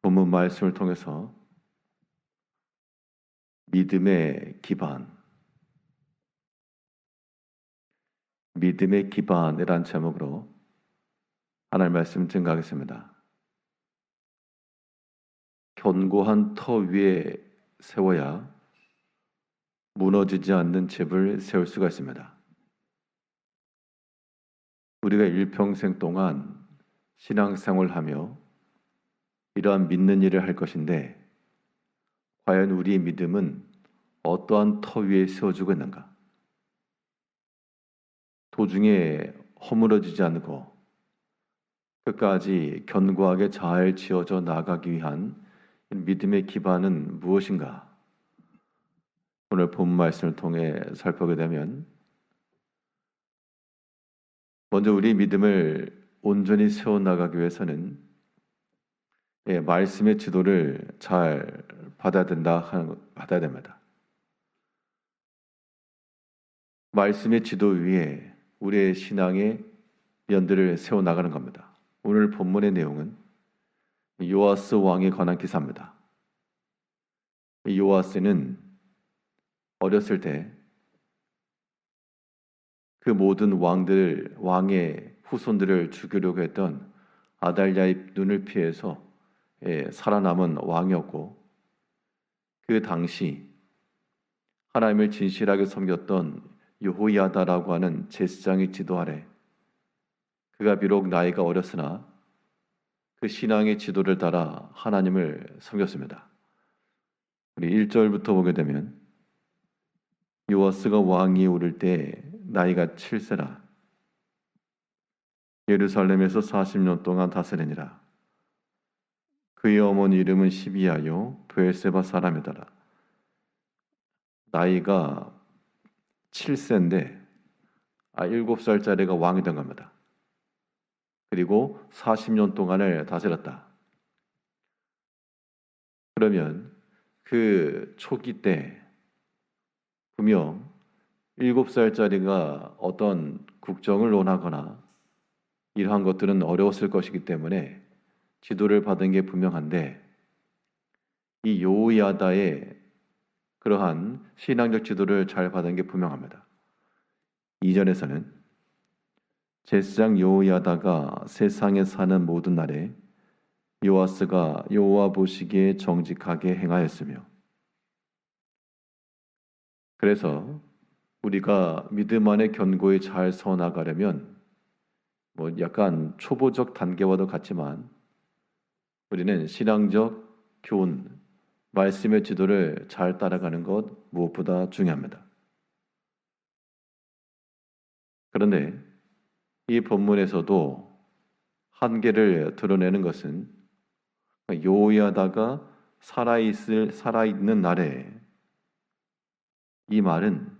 본문 말씀을 통해서 믿음의 기반이란 제목으로 하나님 말씀 증거하겠습니다. 견고한 터 위에 세워야 무너지지 않는 집을 세울 수가 있습니다. 우리가 일평생 동안 신앙생활을 하며 이러한 믿는 일을 할 것인데 과연 우리의 믿음은 어떠한 터 위에 세워지고 있는가? 도중에 허물어지지 않고 끝까지 견고하게 잘 지어져 나가기 위한 믿음의 기반은 무엇인가? 오늘 본 말씀을 통해 살펴보게 되면 먼저 우리 믿음을 온전히 세워나가기 위해서는 말씀의 지도를 잘 받아야 됩니다. 말씀의 지도 위에 우리의 신앙의 연들을 세워나가는 겁니다. 오늘 본문의 내용은 요아스 왕에 관한 기사입니다. 요아스는 어렸을 때 그 모든 왕의 후손들을 죽이려고 했던 아달랴의 눈을 피해서 살아남은 왕이었고, 그 당시 하나님을 진실하게 섬겼던 여호야다라고 하는 제사장의 지도 아래 그가 비록 나이가 어렸으나 그 신앙의 지도를 따라 하나님을 섬겼습니다. 우리 1절부터 보게 되면 요아스가 왕위에 오를 때 나이가 7세라 예루살렘에서 40년 동안 다스리니라. 그의 어머니 이름은 시비야요 브엘세바 사람이더라. 나이가 7세인데 7살짜리가 왕이 된 겁니다. 그리고 40년 동안을 다스렸다. 그러면 그 초기 때 분명 7살짜리가 어떤 국정을 논하거나 이러한 것들은 어려웠을 것이기 때문에 지도를 받은 게 분명한데, 이 여호야다의 그러한 신앙적 지도를 잘 받은 게 분명합니다. 2절에서는 제사장 여호야다가 세상에 사는 모든 날에 요아스가 여호와 보시기에 정직하게 행하였으며, 그래서 우리가 믿음 안에 견고히 잘 서나가려면 약간 초보적 단계와도 같지만 우리는 신앙적 교훈, 말씀의 지도를 잘 따라가는 것 무엇보다 중요합니다. 그런데 이 본문에서도 한계를 드러내는 것은 여호야다가 살아있는 날에, 이 말은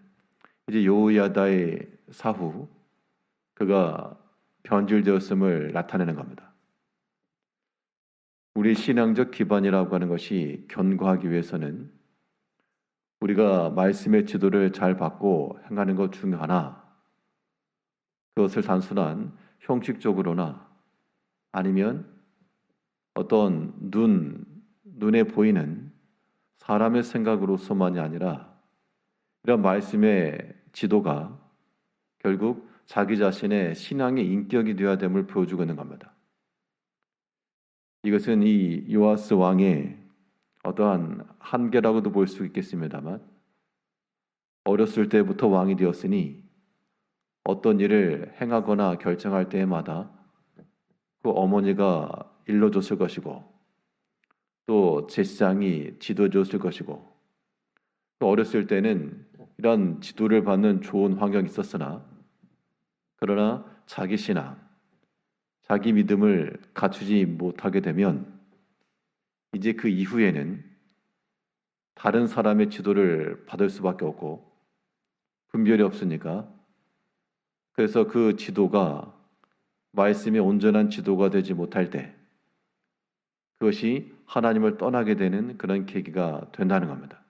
이제 여호야다의 사후 그가 변질되었음을 나타내는 겁니다. 우리 신앙적 기반이라고 하는 것이 견고하기 위해서는 우리가 말씀의 지도를 잘 받고 행하는 것 중 하나, 그것을 단순한 형식적으로나 아니면 어떤 눈에 보이는 사람의 생각으로서만이 아니라 이런 말씀의 지도가 결국 자기 자신의 신앙의 인격이 되어야 됨을 보여주고 있는 겁니다. 이것은 이 요아스 왕의 어떠한 한계라고도 볼 수 있겠습니다만, 어렸을 때부터 왕이 되었으니 어떤 일을 행하거나 결정할 때마다 그 어머니가 일러줬을 것이고, 또 제사장이 지도해줬을 것이고, 또 어렸을 때는 이런 지도를 받는 좋은 환경이 있었으나, 그러나 자기 신앙, 자기 믿음을 갖추지 못하게 되면 이제 그 이후에는 다른 사람의 지도를 받을 수밖에 없고 분별이 없으니까, 그래서 그 지도가 말씀의 온전한 지도가 되지 못할 때 그것이 하나님을 떠나게 되는 그런 계기가 된다는 겁니다.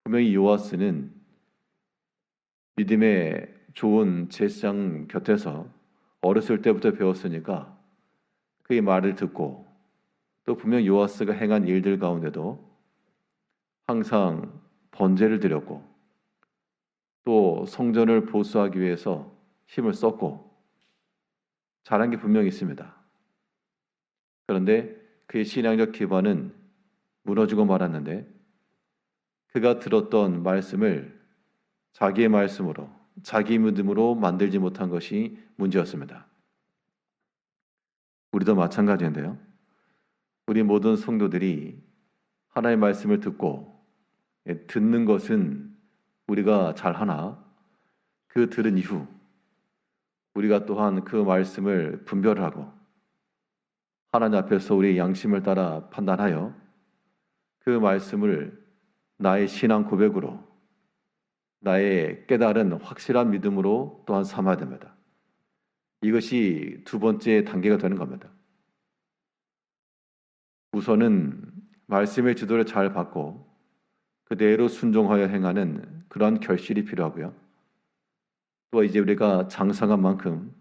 분명히 요아스는 믿음의 좋은 제사장 곁에서 어렸을 때부터 배웠으니까 그의 말을 듣고 또 분명 요아스가 행한 일들 가운데도 항상 번제를 드렸고 또 성전을 보수하기 위해서 힘을 썼고 잘한 게 분명히 있습니다. 그런데 그의 신앙적 기반은 무너지고 말았는데 그가 들었던 말씀을 자기의 말씀으로 자기 믿음으로 만들지 못한 것이 문제였습니다. 우리도 마찬가지인데요. 우리 모든 성도들이 하나님의 말씀을 듣고 듣는 것은 우리가 잘하나 그 들은 이후 우리가 또한 그 말씀을 분별을 하고 하나님 앞에서 우리의 양심을 따라 판단하여 그 말씀을 나의 신앙 고백으로 나의 깨달은 확실한 믿음으로 또한 삼아야 됩니다. 이것이 두 번째 단계가 되는 겁니다. 우선은 말씀의 지도를 잘 받고 그대로 순종하여 행하는 그러한 결실이 필요하고요. 또 이제 우리가 장성한 만큼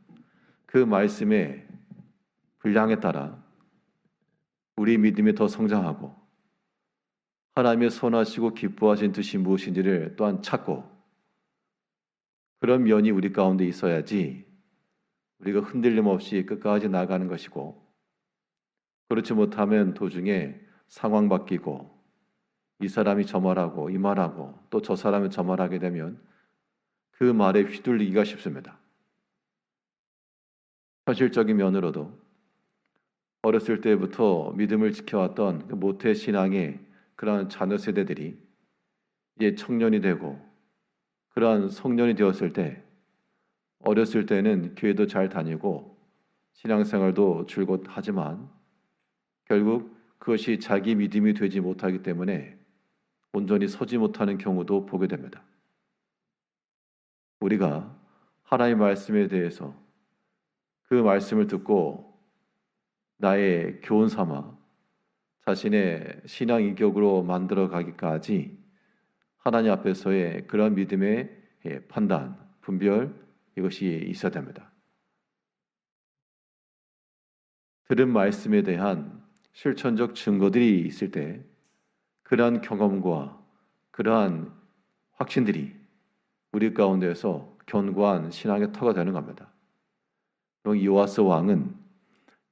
그 말씀의 분량에 따라 우리 믿음이 더 성장하고 하나님의 선하시고 기뻐하신 뜻이 무엇인지를 또한 찾고 그런 면이 우리 가운데 있어야지 우리가 흔들림 없이 끝까지 나가는 것이고 그렇지 못하면 도중에 상황 바뀌고 이 사람이 저 말하고 이 말하고 또 저 사람이 저 말하게 되면 그 말에 휘둘리기가 쉽습니다. 현실적인 면으로도 어렸을 때부터 믿음을 지켜왔던 그 모태 신앙의 그러한 자녀 세대들이 이제 청년이 되고 그러한 성년이 되었을 때 어렸을 때는 교회도 잘 다니고 신앙생활도 줄곧 하지만 결국 그것이 자기 믿음이 되지 못하기 때문에 온전히 서지 못하는 경우도 보게 됩니다. 우리가 하나님의 말씀에 대해서 그 말씀을 듣고 나의 교훈 삼아 자신의 신앙 인격으로 만들어 가기까지 하나님 앞에서의 그런 믿음의 판단, 분별 이것이 있어야 됩니다. 들은 말씀에 대한 실천적 증거들이 있을 때 그러한 경험과 그러한 확신들이 우리 가운데에서 견고한 신앙의 터가 되는 겁니다. 요아스 왕은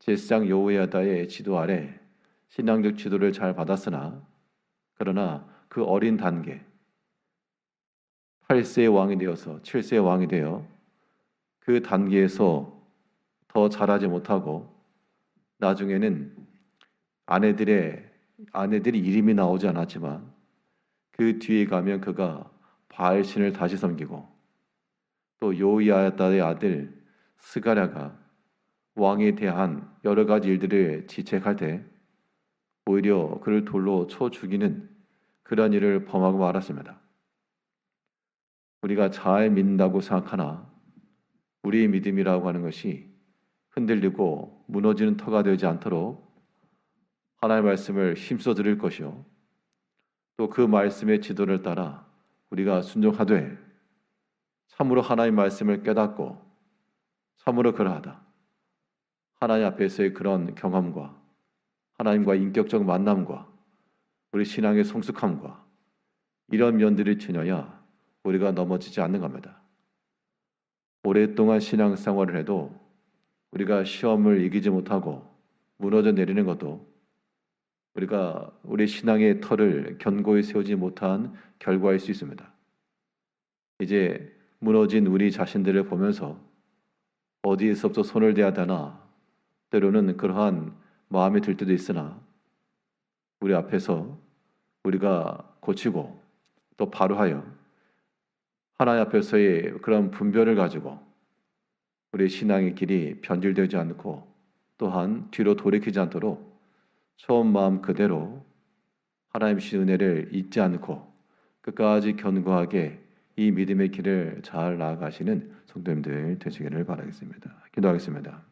제사장 여호야다의 지도 아래 신앙적 지도를 잘 받았으나 그러나 그 어린 단계 8세의 왕이 되어서 7세의 왕이 되어 그 단계에서 더 잘하지 못하고 나중에는 아내들이 이름이 나오지 않았지만 그 뒤에 가면 그가 바알신을 다시 섬기고 또 여호야다의 아들 스가랴가 왕에 대한 여러 가지 일들을 지책할 때 오히려 그를 돌로 쳐 죽이는 그런 일을 범하고 말았습니다. 우리가 잘 믿는다고 생각하나 우리의 믿음이라고 하는 것이 흔들리고 무너지는 터가 되지 않도록 하나님의 말씀을 힘써 들을 것이요 또 그 말씀의 지도를 따라 우리가 순종하되 참으로 하나님의 말씀을 깨닫고 참으로 그러하다. 하나님 앞에서의 그런 경험과 하나님과 인격적 만남과 우리 신앙의 성숙함과 이런 면들을 지녀야 우리가 넘어지지 않는 겁니다. 오랫동안 신앙생활을 해도 우리가 시험을 이기지 못하고 무너져 내리는 것도 우리가 우리 신앙의 터를 견고히 세우지 못한 결과일 수 있습니다. 이제 무너진 우리 자신들을 보면서 어디에서부터 손을 대야 되나 때로는 그러한 마음이 들 때도 있으나 우리 앞에서 우리가 고치고 또 바로하여 하나님 앞에서의 그런 분별을 가지고 우리 신앙의 길이 변질되지 않고 또한 뒤로 돌이키지 않도록 처음 마음 그대로 하나님 주신 은혜를 잊지 않고 끝까지 견고하게 이 믿음의 길을 잘 나아가시는 성도님들 되시기를 바라겠습니다. 기도하겠습니다.